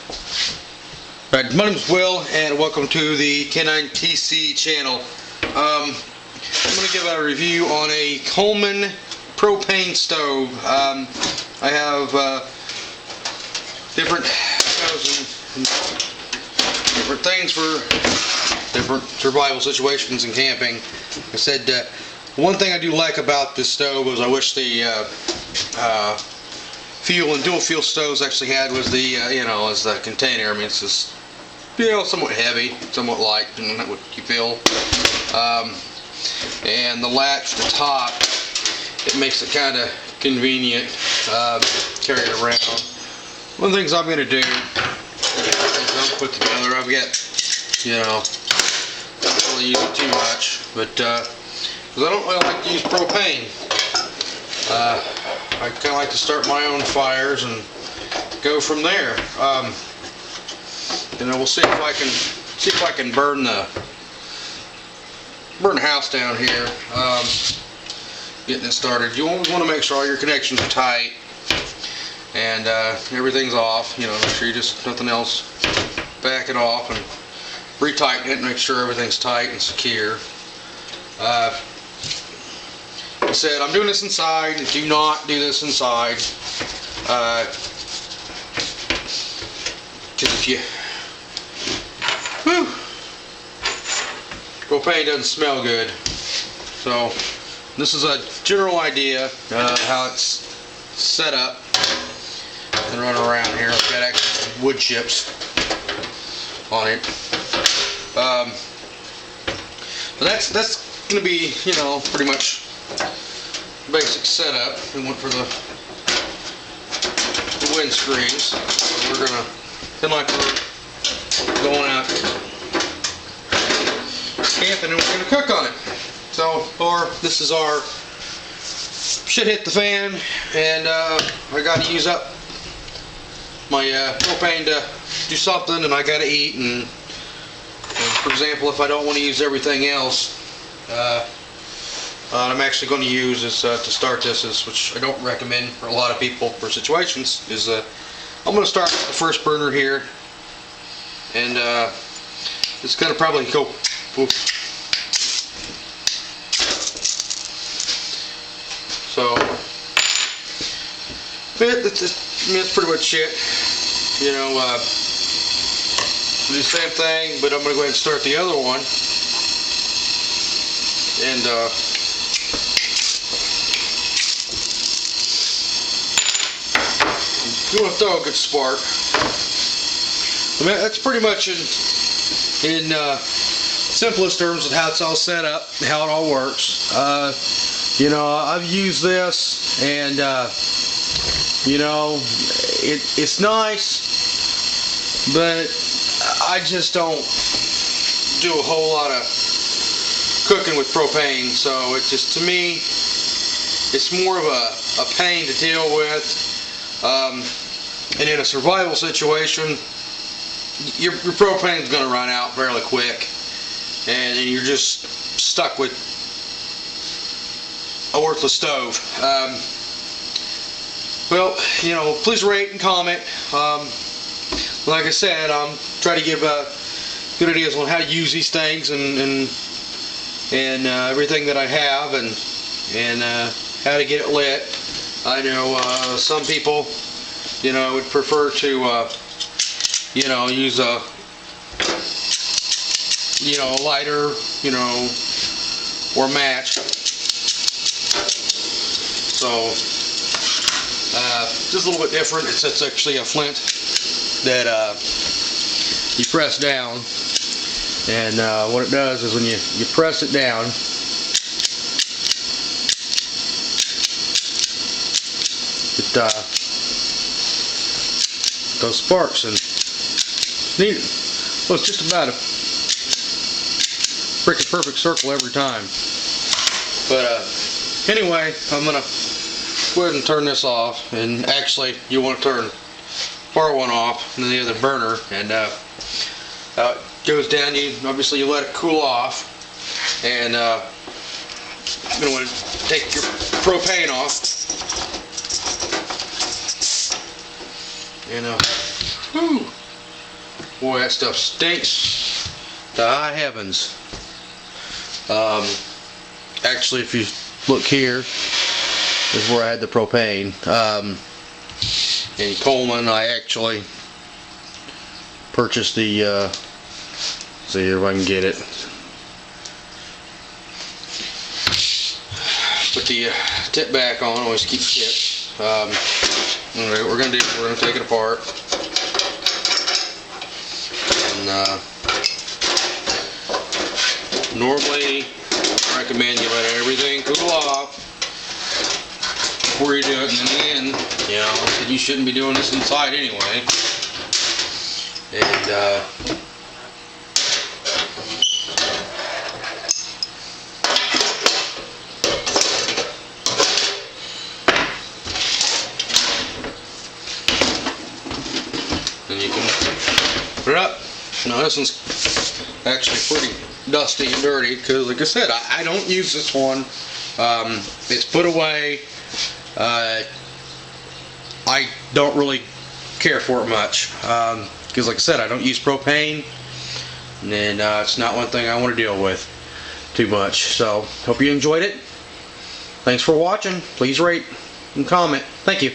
Alright, my name is Will, and welcome to the K9TC channel. I'm going to give a review on a Coleman propane stove. I have different stoves and different things for different survival situations and camping. I said one thing I do like about this stove is I wish the fuel and dual fuel stoves actually had was the is the container. I mean, it's just somewhat heavy, somewhat light, depending on what you feel. And the latch at the top, it makes it kind of convenient carrying it around. One of the things I'm going to do is I'll put together. I've got, don't really use it too much, but because I don't really like to use propane. I kind of like to start my own fires and go from there. We'll see if I can burn the house down here. Getting it started. You always want to make sure all your connections are tight and everything's off. Make sure you just nothing else. Back it off and retighten it and make sure everything's tight and secure. Like I said, I'm doing this inside. Do not do this inside. Because if you propane doesn't smell good. So this is a general idea how it's set up and run around here. I've got actual wood chips on it. But that's going to be pretty much basic setup. We went for the windscreens. So we're gonna like we're going out camping and we're gonna cook on it. So, this is our shit hit the fan, and I got to use up my propane to do something, and I got to eat. And for example, if I don't want to use everything else, I'm actually going to use this to start this, which I don't recommend for a lot of people for situations. Is I'm going to start with the first burner here, and it's going to probably go. So, that's pretty much it. Do the same thing, but I'm going to go ahead and start the other one. And you want to throw a good spark. I mean, that's pretty much in simplest terms of how it's all set up, how it all works. I've used this, and it's nice, but I just don't do a whole lot of cooking with propane. So it just, to me, it's more of a pain to deal with. And in a survival situation, your propane's going to run out fairly quick, and then you're just stuck with a worthless stove. Please rate and comment. Like I said, I'm trying to give good ideas on how to use these things and everything that I have, and how to get it lit. I know some people, would prefer to, use a, lighter, or match. So, just a little bit different. It's actually a flint that you press down, and what it does is when you press it down, it those sparks, and it's just about a freaking perfect circle every time. But anyway, I'm gonna go ahead and turn this off, and actually you want to turn part one off and then the other burner, and it goes down. Obviously you let it cool off, and you're going to want to take your propane off, and Boy, that stuff stinks to high heavens. Actually, if you look here, this is where I had the propane. In Coleman, I actually purchased the, see if I can get it. Put the tip back on, always keep tips. Anyway, what we're going to do, we're going to take it apart. And normally, I recommend you let everything cool off before you do it, and then you know, you shouldn't be doing this inside anyway. And then you can put it up. Now this one's actually pretty dusty and dirty because, like I said, I don't use this one. It's put away. I don't really care for it much because, like I said, I don't use propane, and it's not one thing I want to deal with too much. So, hope you enjoyed it. Thanks for watching. Please rate and comment. Thank you.